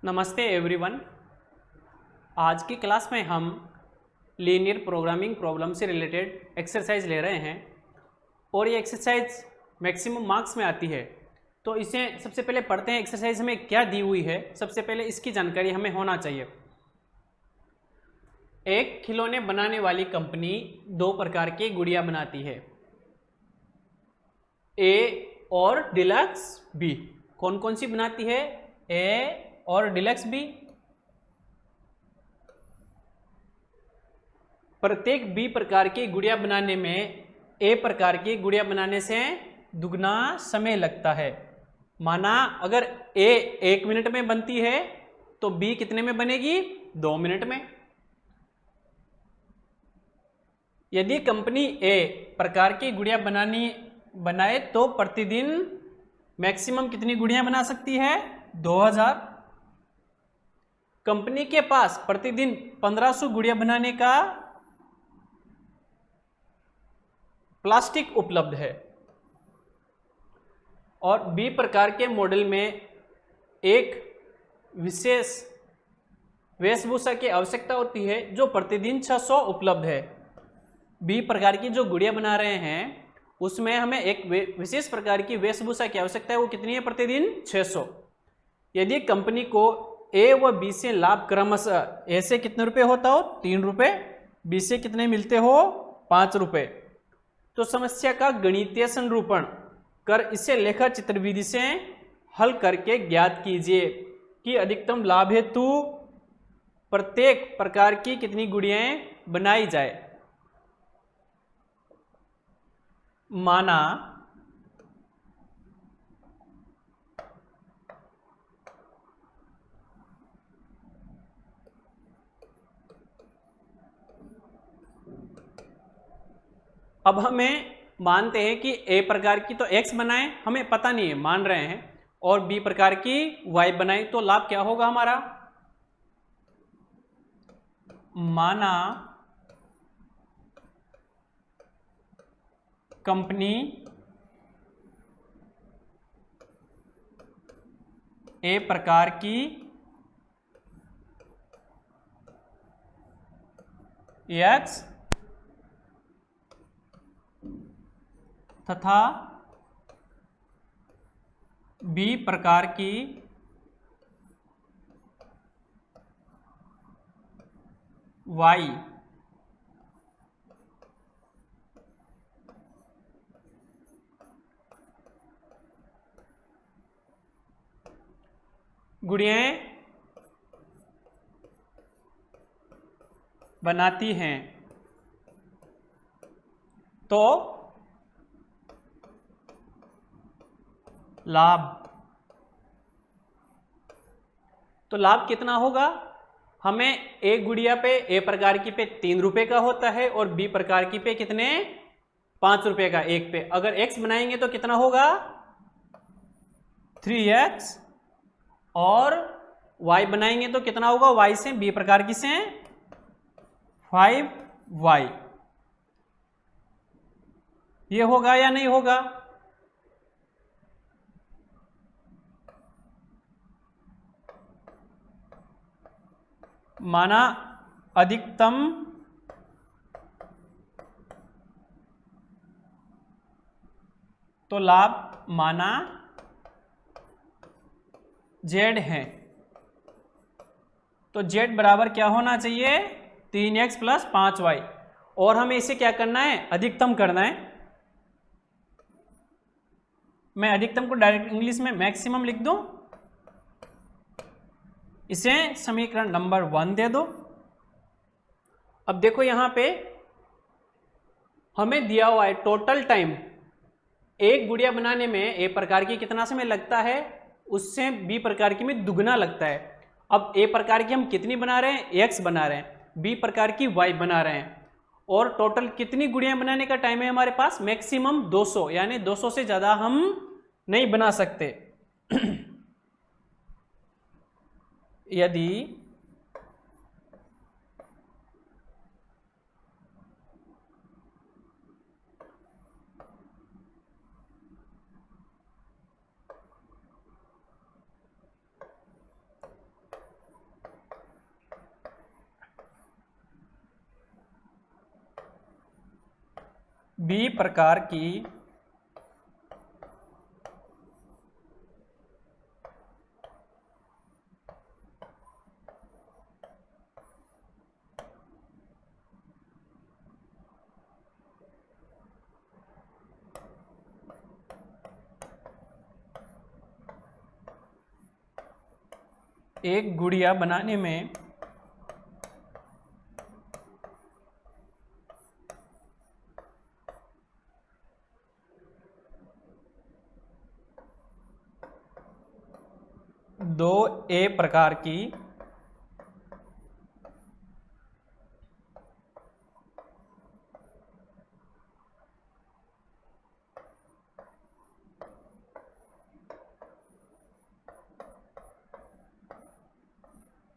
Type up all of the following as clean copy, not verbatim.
नमस्ते एवरीवन। आज की क्लास में हम लीनियर प्रोग्रामिंग प्रॉब्लम से रिलेटेड एक्सरसाइज ले रहे हैं और ये एक्सरसाइज मैक्सिमम मार्क्स में आती है। तो इसे सबसे पहले पढ़ते हैं एक्सरसाइज में क्या दी हुई है। सबसे पहले इसकी जानकारी हमें होना चाहिए। एक खिलौने बनाने वाली कंपनी दो प्रकार की गुड़िया बनाती है, ए और डिलक्स बी। कौन कौन सी बनाती है? ए और डिलक्स बी। प्रत्येक बी प्रकार की गुड़िया बनाने में ए प्रकार की गुड़िया बनाने से दुगना समय लगता है। माना अगर ए 1 मिनट में बनती है तो बी कितने में बनेगी? 2 मिनट में। यदि कंपनी ए प्रकार की गुड़िया बनाए तो प्रतिदिन मैक्सिमम कितनी गुड़िया बना सकती है? 2000। कंपनी के पास प्रतिदिन 1500 गुड़िया बनाने का प्लास्टिक उपलब्ध है और बी प्रकार के मॉडल में एक विशेष वेशभूषा की आवश्यकता होती है जो प्रतिदिन 600 उपलब्ध है। बी प्रकार की जो गुड़िया बना रहे हैं उसमें हमें एक विशेष प्रकार की वेशभूषा की आवश्यकता है, वो कितनी है? प्रतिदिन 600। यदि कंपनी को ए व बी से लाभ क्रमशः ए से कितने रुपए होता हो? 3 रुपए। बी से कितने मिलते हो? 5 रुपए। तो समस्या का गणितीय संरूपण कर इसे लेखा चित्र विधि से हल करके ज्ञात कीजिए कि अधिकतम लाभ हेतु प्रत्येक प्रकार की कितनी गुड़ियाएं बनाई जाए। माना अब हमें मानते हैं कि ए प्रकार की तो एक्स बनाए, हमें पता नहीं है, मान रहे हैं, और बी प्रकार की वाई बनाई, तो लाभ क्या होगा हमारा? माना कंपनी ए प्रकार की एक्स तथा बी प्रकार की वाई गुड़ियाएं बनाती हैं, तो लाभ कितना होगा? हमें एक गुड़िया पे ए प्रकार की पे 3 रुपए का होता है और बी प्रकार की पे कितने? 5 रुपए का एक पे। अगर एक्स बनाएंगे तो कितना होगा? 3x। और y बनाएंगे तो कितना होगा? y से बी प्रकार की से 5y। ये होगा या नहीं होगा? माना अधिकतम तो लाभ माना z है, तो z बराबर क्या होना चाहिए? 3x plus 5y। और हमें इसे क्या करना है? अधिकतम करना है। मैं अधिकतम को डायरेक्ट इंग्लिश में मैक्सिमम लिख दूं, इसे समीकरण नंबर 1 दे दो। अब देखो यहां पे हमें दिया हुआ है टोटल टाइम एक गुड़िया बनाने में ए प्रकार की कितना समय लगता है, उससे बी प्रकार की में दुगना लगता है। अब ए प्रकार की हम कितनी बना रहे हैं? एक्स बना रहे हैं। बी प्रकार की वाई बना रहे हैं। और टोटल कितनी गुड़ियां बनाने का टाइम है हमारे पास? मैक्सिमम 200, यानी 200 से ज्यादा हम नहीं बना सकते। यदि बी प्रकार की एक गुड़िया बनाने में दो ए प्रकार की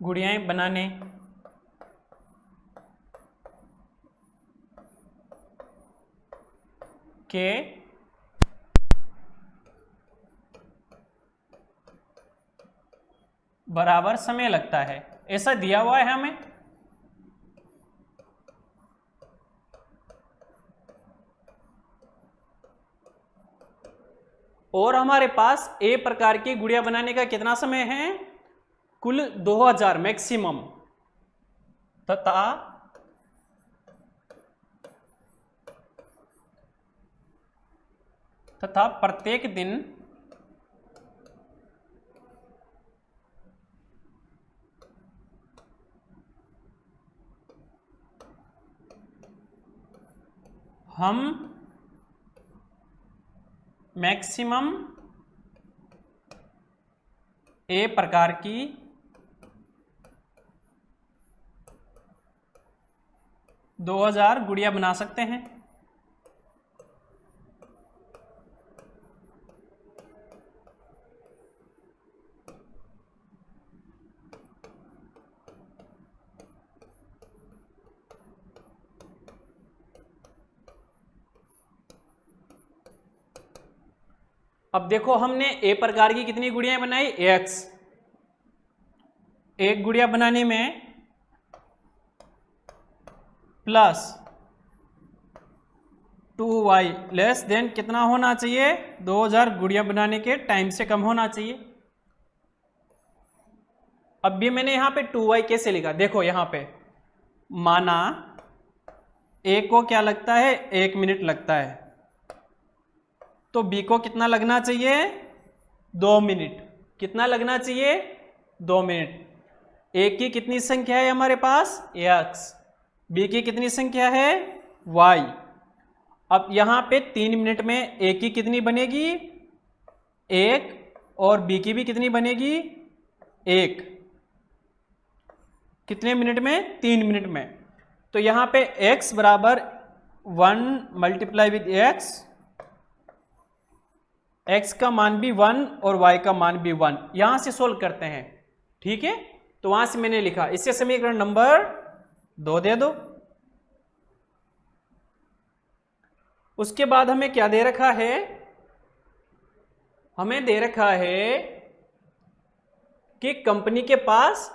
गुड़ियाएं बनाने के बराबर समय लगता है, ऐसा दिया हुआ है हमें। और हमारे पास ए प्रकार की गुड़िया बनाने का कितना समय है? कुल 2000 मैक्सिमम, तथा प्रत्येक दिन हम मैक्सिमम ए प्रकार की 2000 गुड़िया बना सकते हैं। अब देखो हमने ए प्रकार की कितनी गुड़ियां बनाई? x। एक गुड़िया बनाने में प्लस 2y लेस देन कितना होना चाहिए? 2000 गुड़िया बनाने के टाइम से कम होना चाहिए। अब भी मैंने यहां पे 2y कैसे लिखा? देखो यहां पे माना a को क्या लगता है? 1 मिनट लगता है, तो b को कितना लगना चाहिए? 2 मिनट। कितना लगना चाहिए? 2 मिनट। a की कितनी संख्या है हमारे पास? x। b की कितनी संख्या है? y। अब यहां पे 3 मिनट में a की कितनी बनेगी? 1, और b की भी कितनी बनेगी? 1। कितने मिनट में? 3 मिनट में। तो यहां पे x बराबर 1 मल्टीप्लाई विद x का मान भी 1 और y का मान भी 1। यहां से सोल्व करते हैं, ठीक है। तो वहां से मैंने लिखा, इससे समीकरण नंबर 2 दे दो। उसके बाद हमें क्या दे रखा है? हमें दे रखा है कि कंपनी के पास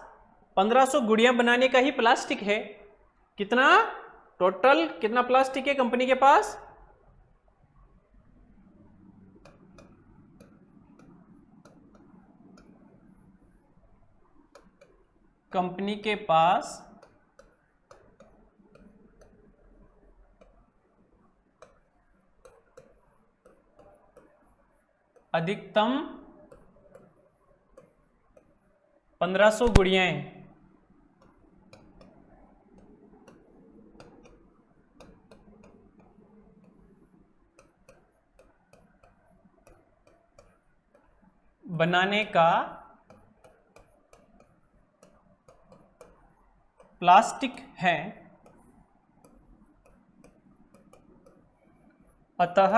1500 गुड़ियां बनाने का ही प्लास्टिक है। कितना? टोटल कितना प्लास्टिक है कंपनी के पास? कंपनी के पास अधिकतम 1500 गुड़ियां हैं। बनाने का प्लास्टिक है, अतः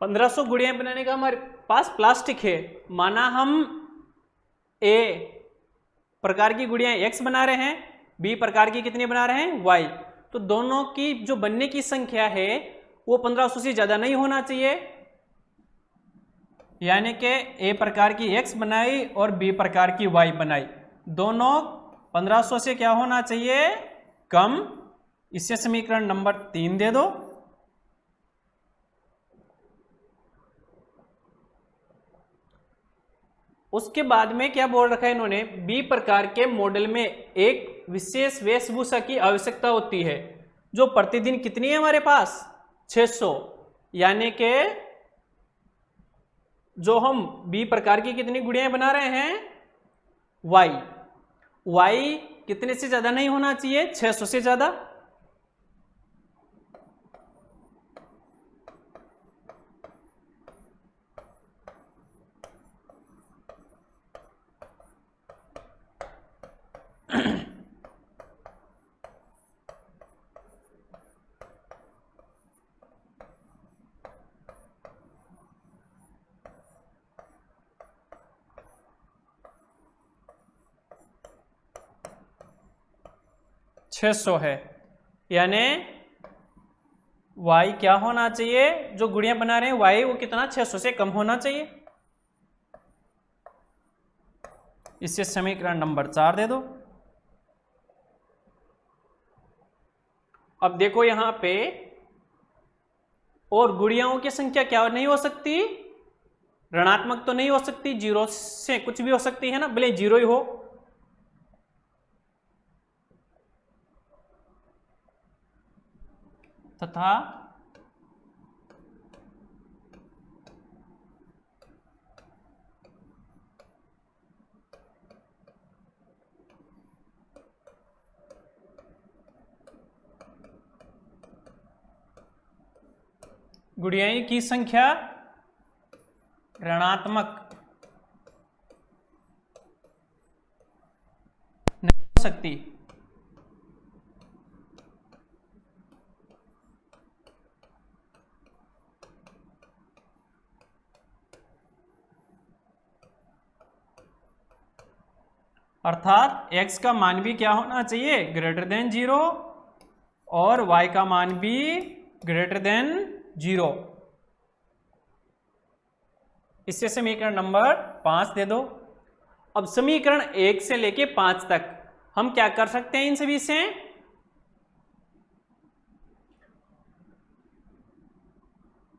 पंद्रह सौ गुड़ियां बनाने का हमारे पास प्लास्टिक है। माना हम ए प्रकार की गुड़ियां x बना रहे हैं, बी प्रकार की कितनी बना रहे हैं? y। तो दोनों की जो बनने की संख्या है वो 1500 से ज्यादा नहीं होना चाहिए। यानी कि ए प्रकार की x बनाई और बी प्रकार की y बनाई, दोनों 1500 से क्या होना चाहिए, कम। इससे समीकरण नंबर 3 दे दो। उसके बाद में क्या बोल रखा है इन्होंने, बी प्रकार के मॉडल में एक विशेष वेशभूषा की आवश्यकता होती है जो प्रतिदिन कितनी है हमारे पास, 600। यानी कि जो हम बी प्रकार की कितनी गुड़ियां बना रहे हैं, वाई कितने से ज्यादा नहीं होना चाहिए, 600 से ज्यादा। छः सौ है, यानी y क्या होना चाहिए, जो गुड़ियां बना रहे हैं y वो कितना, 600 से कम होना चाहिए। इससे समीकरण नंबर 4 दे दो। अब देखो यहां पे, और गुड़ियाओं की संख्या क्या नहीं हो सकती, ऋणात्मक तो नहीं हो सकती, जीरो से कुछ भी हो सकती है ना, भले जीरो ही हो। तथा गुड़ियाई की संख्या ऋणात्मक नहीं हो सकती। अर्थात x का मान भी क्या होना चाहिए, ग्रेटर देन 0, और y का मान भी ग्रेटर देन 0। इससे समीकरण नंबर 5 दे दो। अब समीकरण 1 से लेके 5 तक हम क्या कर सकते हैं, इन सभी से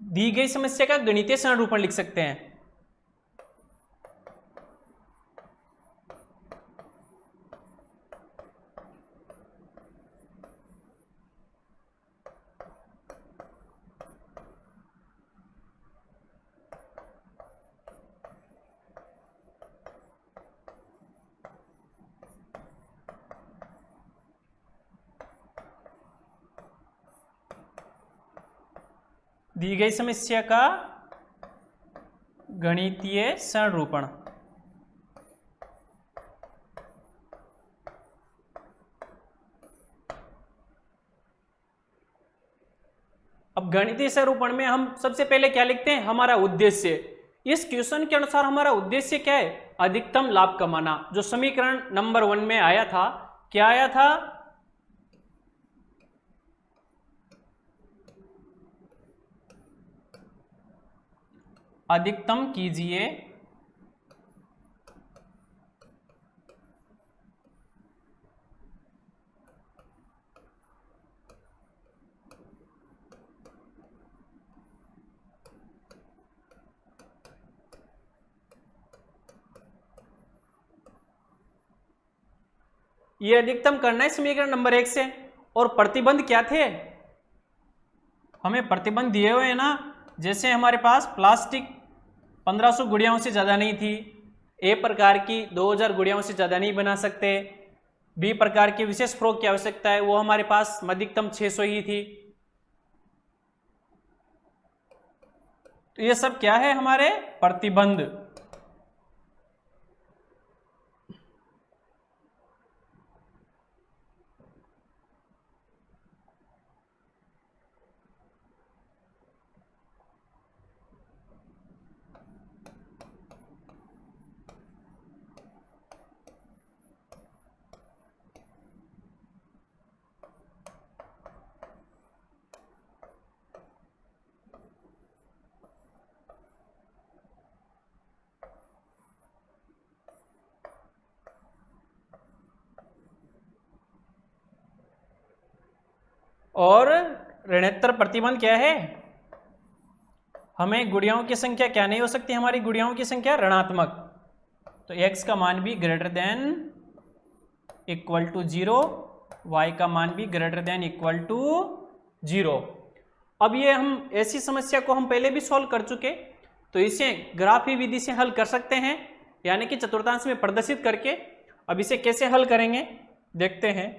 दी गई समस्या का गणितीय संरूपण लिख सकते हैं। दी गई समस्या का गणितीय संरूपण। अब गणितीय संरूपण में हम सबसे पहले क्या लिखते हैं, हमारा उद्देश्य। इस क्वेश्चन के अनुसार हमारा उद्देश्य क्या है, अधिकतम लाभ कमाना। जो समीकरण नंबर 1 में आया था, क्या आया था, अधिकतम कीजिए ये अधिकतम करना है समीकरण नंबर 1 से। और प्रतिबंध क्या थे, हमें प्रतिबंध दिए हुए हैं ना, जैसे हमारे पास प्लास्टिक 1500 गुड़ियाओं से ज़्यादा नहीं थी, ए प्रकार की 2000 गुड़ियाओं से ज़्यादा नहीं बना सकते, बी प्रकार की विशेष फ्रॉक की आवश्यकता है, वो हमारे पास अधिकतम 600 ही थी। तो ये सब क्या है, हमारे प्रतिबंध। और ऋणोत्तर प्रतिबंध क्या है, हमें गुणियाओं की संख्या क्या नहीं हो सकती, हमारी गुणियाओं की संख्या ऋणात्मक, तो x का मान भी greater than equal to 0, y का मान भी ग्रेटर देन इक्वल टू 0। अब ये हम ऐसी समस्या को हम पहले भी सॉल्व कर चुके, तो इसे ग्राफी विधि से हल कर सकते हैं, यानी कि चतुर्थांश में प्रदर्शित करके। अब इसे कैसे हल करेंगे देखते हैं।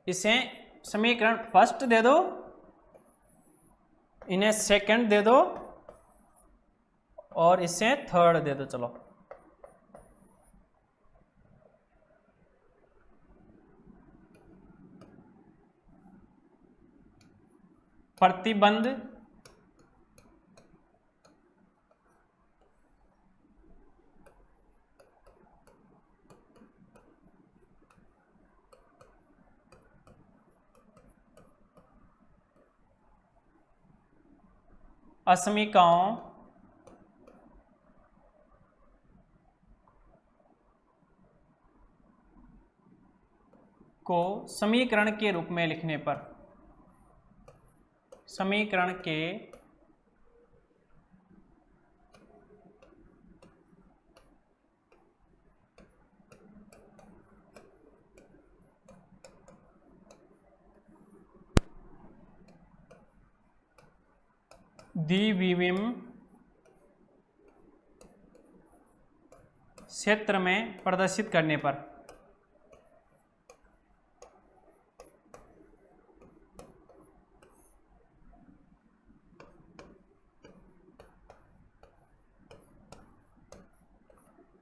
इसे समीकरण फर्स्ट दे दो, इन्हें सेकंड दे दो और इसे थर्ड दे दो। चलो प्रतिबंध असमीकाओं को समीकरण के रूप में लिखने पर, समीकरण के द्विविम क्षेत्र में प्रदर्शित करने पर,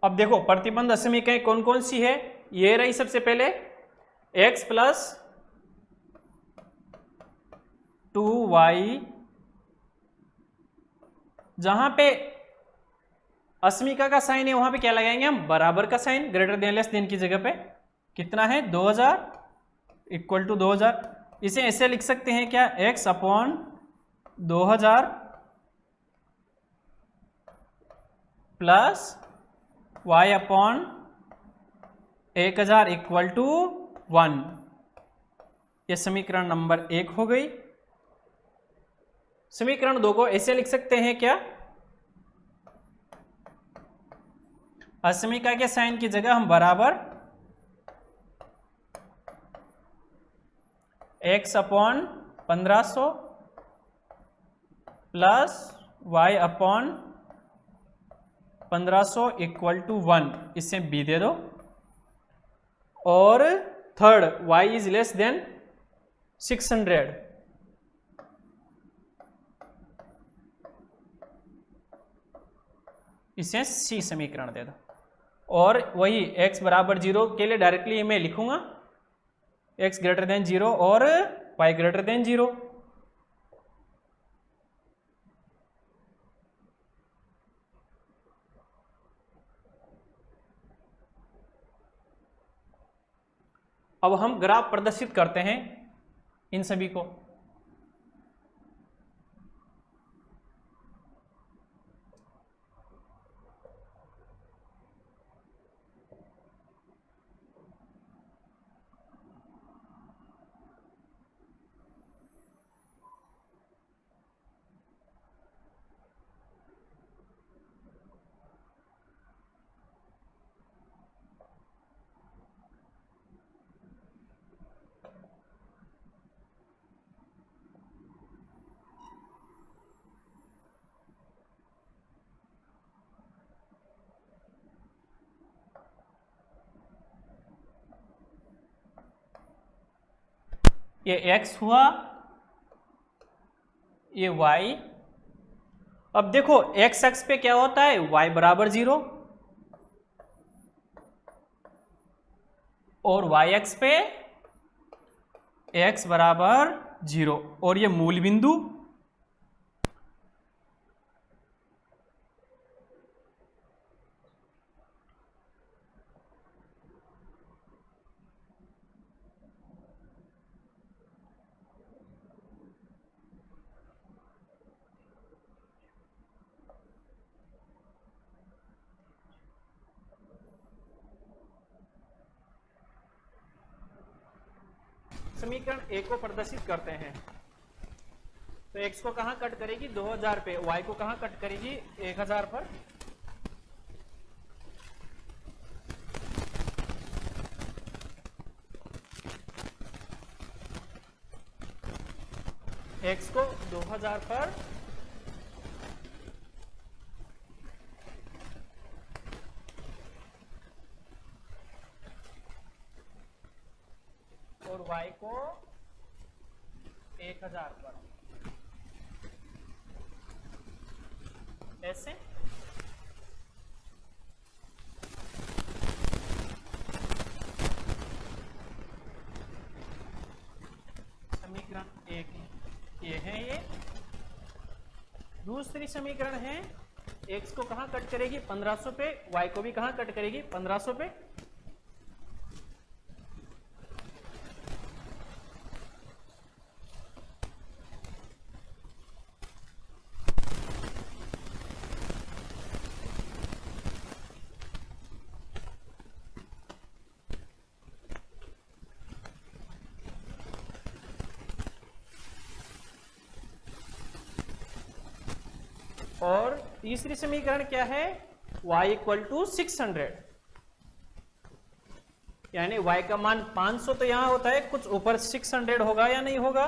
अब देखो प्रतिबंध असमीकरण कौन कौन सी है, ये रही सबसे पहले x प्लस 2y, जहां पे असमीका का साइन है वहां पे क्या लगाएंगे हम, बराबर का sign, greater than less than की जगह पे कितना है 2000 इक्वल टू 2000। इसे ऐसे लिख सकते हैं क्या, x upon 2000 plus y upon 1000 equal to 1। ये समीकरण नंबर 1 हो गई। समीकरण 2 को ऐसे लिख सकते हैं क्या, असमीका के साइन की जगह हम बराबर x upon 1500 plus y upon 1500 equal to 1, इसे b दे दो। और third y is less than 600, इसे c समीकरण दे दो। और वही x बराबर 0 के लिए डायरेक्टली मैं लिखूंगा x ग्रेटर देन 0 और y ग्रेटर देन 0। अब हम ग्राफ प्रदर्शित करते हैं इन सभी को। ये x हुआ, ये y। अब देखो x अक्ष पे क्या होता है, y बराबर 0, और y अक्ष पे x बराबर 0, और ये मूल बिंदु, समीकरण ए को प्रदर्शित करते हैं तो x को कहां कट करेगी 2000 पे, y को कहां कट करेगी 1000 पर। x को 2000 पर और y को 1000 पर, ऐसे। समीकरण एक ये है। ये दूसरी समीकरण है x को कहां कट करेगी 1500 पे, y को भी कहां कट करेगी 1500 पे। और तीसरी समीकरण क्या है y इक्वल टू 600, यानी y का मान 500 तो यहां होता है, कुछ ऊपर 600 होगा या नहीं होगा।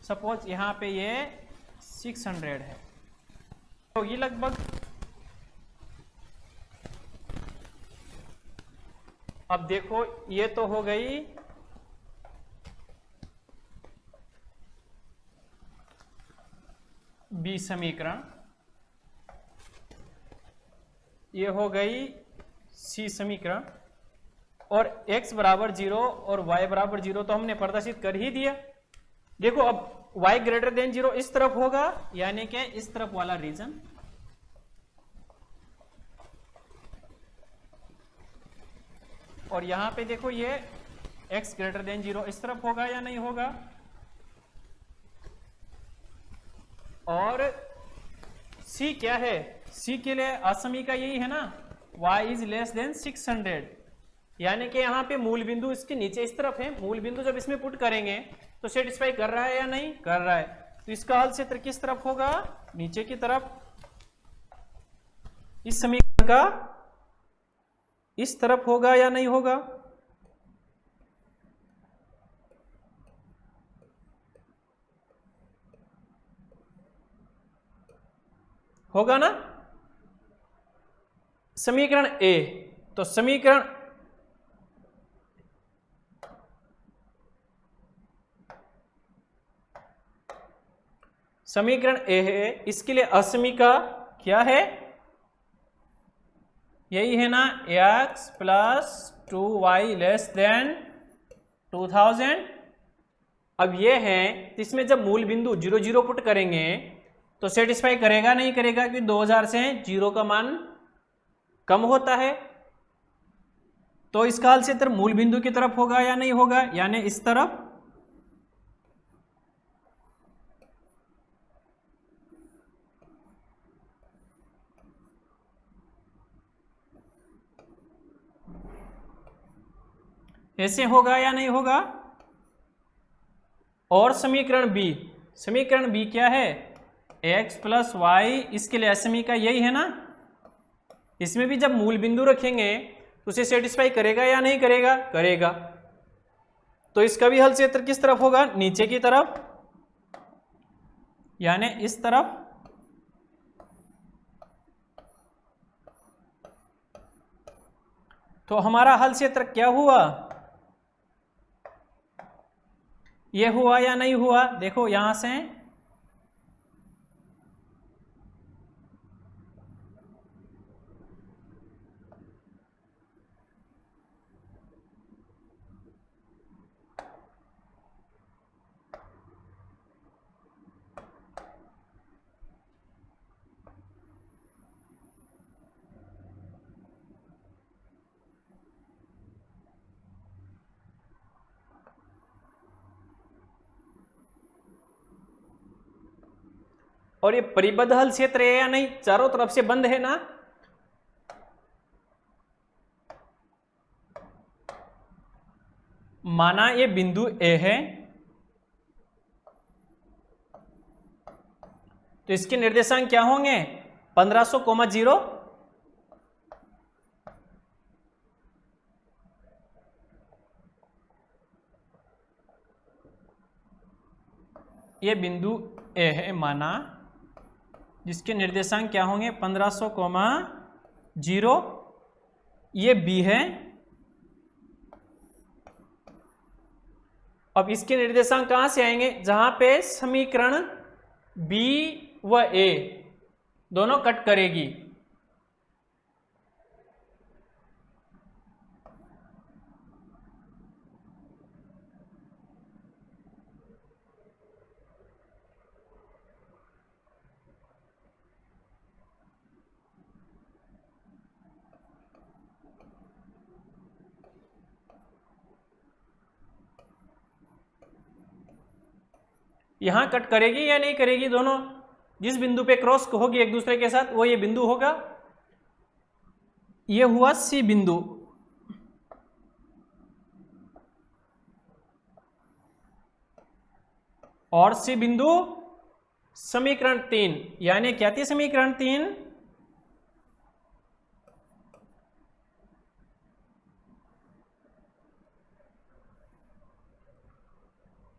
सपोज यहां पे ये 600 है, होगी लगभग। अब देखो ये तो हो गई बी समीकरण, ये हो गई सी समीकरण, और x बराबर 0 और y बराबर 0 तो हमने प्रदर्शित कर ही दिया। देखो अब y ग्रेटर देन 0 इस तरफ होगा, यानी कि इस तरफ वाला रीजन, और यहां पे देखो ये x ग्रेटर देन 0 इस तरफ होगा या नहीं होगा। और C क्या है, C के लिए असमीका यही है ना, y इज लेस देन 600, यानी कि यहाँ पे मूल बिंदु इसके नीचे इस तरफ है। मूल बिंदु जब इसमें पुट करेंगे तो सेटिस्फाई कर रहा है या नहीं कर रहा है, तो इसका हल क्षेत्र किस तरफ होगा, नीचे की तरफ। इस समीकरण का इस तरफ होगा या नहीं होगा। होगा ना। समीकरण ए, तो समीकरण ए है, इसके लिए असमीका क्या है, यही है ना, x plus 2y less than 2000। अब ये है, इसमें जब मूल बिंदु 0 0 पुट करेंगे तो सेटिस्फाई करेगा नहीं करेगा, कि 2000 से 0 का मान कम होता है, तो इसका हल क्षेत्र मूल बिंदु की तरफ होगा या नहीं होगा, यानी इस तरफ। ऐसे होगा या नहीं होगा। और समीकरण बी क्या है, x प्लस वाई, इसके लिए समीका यही है ना। इसमें भी जब मूल बिंदु रखेंगे तो उसे सेटिस्फाई करेगा या नहीं करेगा, करेगा। तो इसका भी हल क्षेत्र किस तरफ होगा, नीचे की तरफ, यानी इस तरफ। तो हमारा हल क्षेत्र क्या हुआ, ये हुआ या नहीं हुआ। देखो यहां से और ये परिबद्ध हल क्षेत्र है या नहीं, चारों तरफ से बंद है ना। माना ये बिंदु ए है, तो इसके निर्देशांक क्या होंगे? 1500,0, ये बिंदु ए है माना, जिसके निर्देशांक क्या होंगे? 1500,0, ये बी है। अब इसके निर्देशांक कहां से आएंगे? जहां पे समीकरण बी व ए दोनों कट करेगी। यहां कट करेगी या नहीं करेगी? दोनों जिस बिंदु पे क्रॉस होगी एक दूसरे के साथ, वो ये बिंदु होगा। ये हुआ सी बिंदु, और सी बिंदु समीकरण 3, यानी क्या थी समीकरण 3?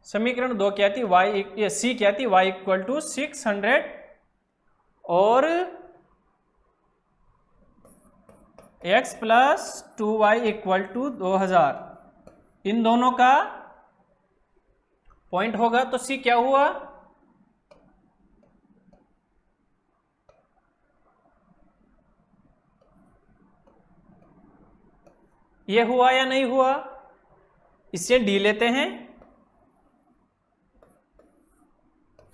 समीकरण 2 क्या थी? y, सी क्या थी? y इक्वल टू 600 और x plus 2y equal to 2000, इन दोनों का पॉइंट होगा। तो सी क्या हुआ? ये हुआ या नहीं हुआ? इससे डी लेते हैं,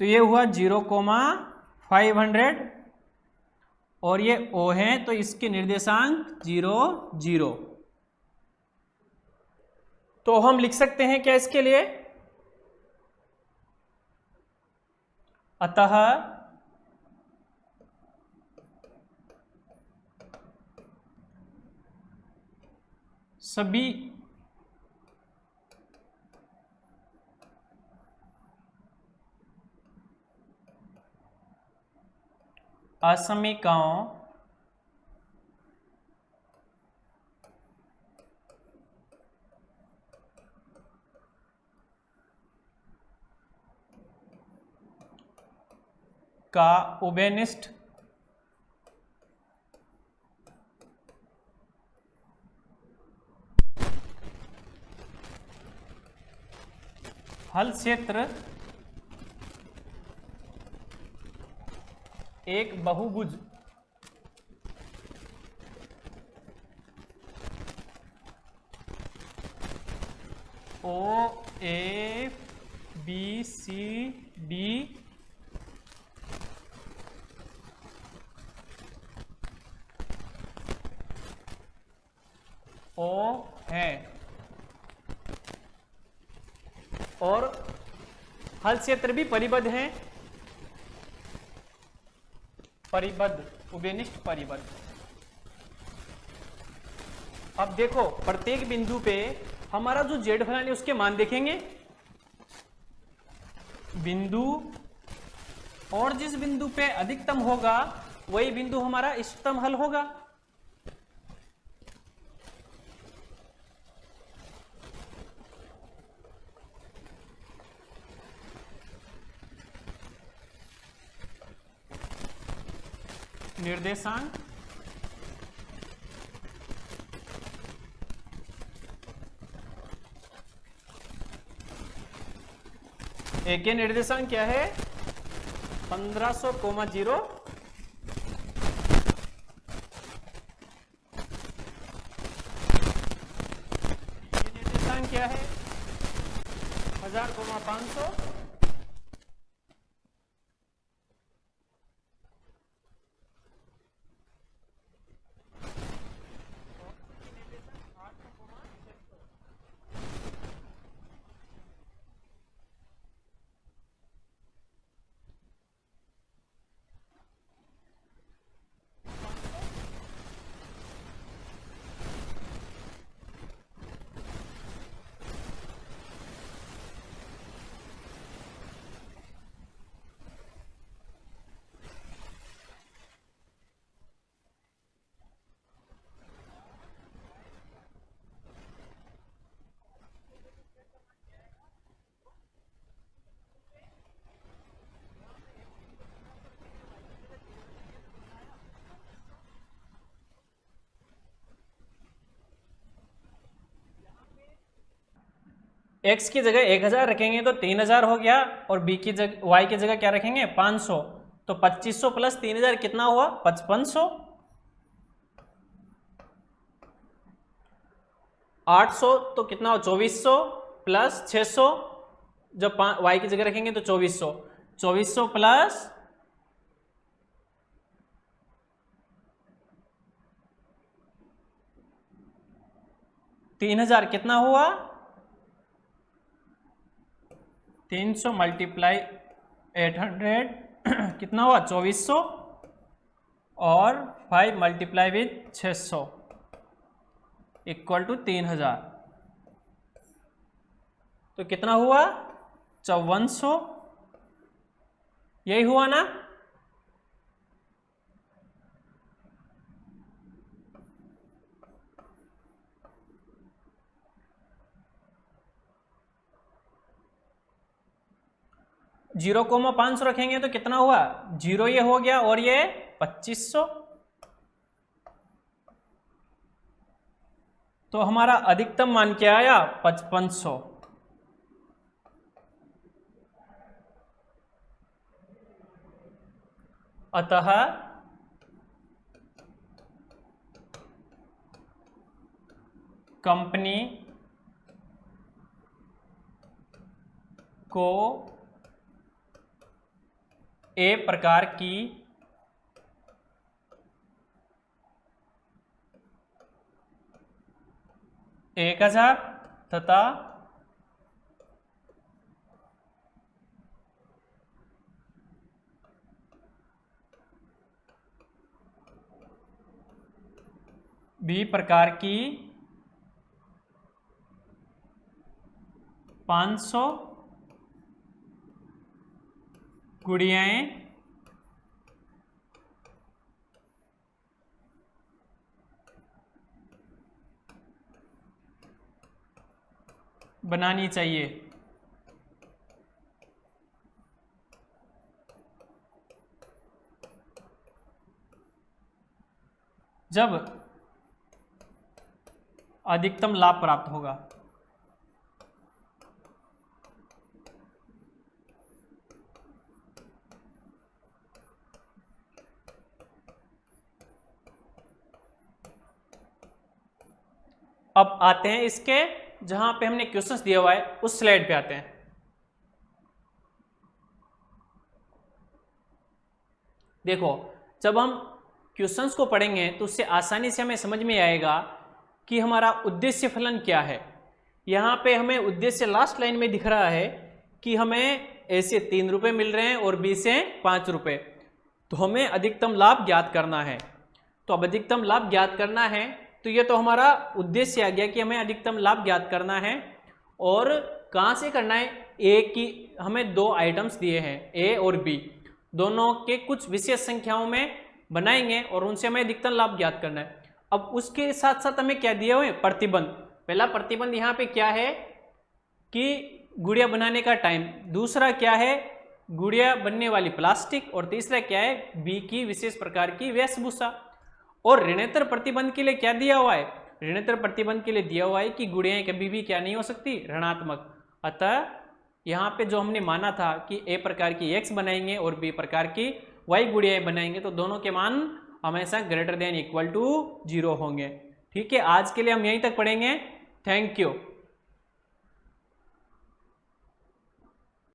तो ये हुआ 0,500 और ये O है, तो इसके निर्देशांक 0, 0। तो हम लिख सकते हैं क्या इसके लिए? अतः सभी असमीकाओं का उभयनिष्ठ हल क्षेत्र एक बहुभुज ओ A B C D O है, और हल क्षेत्र भी परिबद्ध है, परिबद्ध, उभयनिष्ठ परिबद्ध। अब देखो प्रत्येक बिंदु पे हमारा जो जेड फलन है उसके मान देखेंगे, बिंदु, और जिस बिंदु पे अधिकतम होगा वही बिंदु हमारा इष्टतम हल होगा। निर्देशांक ए के निर्देशांक क्या है? 1500,0, निर्देशांक क्या है? 1000,500, x की जगह 1000 रखेंगे तो 3000 हो गया, और b की जगह y की जगह क्या रखेंगे 500, तो 2500 प्लस 3000 कितना हुआ 5500। 800 तो कितना हो 2400 प्लस 600, जब y की जगह रखेंगे तो 2400, 2400 प्लस 3000 कितना हुआ 300 मल्टीप्लाई 800 कितना हुआ 2400, और 5 मल्टीप्लाई विथ 600 इक्वल टू 3000, तो कितना हुआ 5400। यही हुआ ना। जीरो कोमा 500 रखेंगे तो कितना हुआ 0 ये हो गया, और ये 2500। तो हमारा अधिकतम मान क्या आया 5500। अतः कंपनी को ए प्रकार की एक 1000 तथा बी प्रकार की 500 गुड़ियाएं बनानी चाहिए। जब अधिकतम लाभ प्राप्त होगा। अब आते हैं इसके जहां पे हमने क्वेश्चंस दिया हुआ है उस स्लाइड पे आते हैं। देखो जब हम क्वेश्चंस को पढ़ेंगे तो उससे आसानी से हमें समझ में आएगा कि हमारा उद्देश्य फलन क्या है। यहाँ पे हमें उद्देश्य लास्ट लाइन में दिख रहा है कि हमें ए से 3 रुपये मिल रहे हैं और बी से 5 रुपये, तो हमें अधिकतम लाभ ज्ञात करना है। तो अब अधिकतम लाभ ज्ञात करना है तो ये तो हमारा उद्देश्य आ गया कि हमें अधिकतम लाभ ज्ञात करना है। और कहाँ से करना है, ए की हमें 2 आइटम्स दिए हैं ए और बी, दोनों के कुछ विशेष संख्याओं में बनाएंगे और उनसे हमें अधिकतम लाभ ज्ञात करना है। अब उसके साथ साथ हमें क्या दिए हुए प्रतिबंध। पहला प्रतिबंध यहाँ पे क्या है कि गुड़िया बनाने का टाइम, दूसरा क्या है गुड़िया बनने वाली प्लास्टिक, और तीसरा क्या है बी की विशेष प्रकार की वेशभूषा। और ऋणोत्तर प्रतिबंध के लिए क्या दिया हुआ है, ऋणोत्तर प्रतिबंध के लिए दिया हुआ है कि गुड़ियाएं कभी भी क्या नहीं हो सकती ऋणात्मक। अतः यहाँ पे जो हमने माना था कि ए प्रकार की x बनाएंगे और बी प्रकार की y गुड़ियाएं बनाएंगे तो दोनों के मान हमेशा ग्रेटर देन इक्वल टू 0 होंगे। ठीक है, आज के लिए हम यहीं तक पढ़ेंगे। Thank you.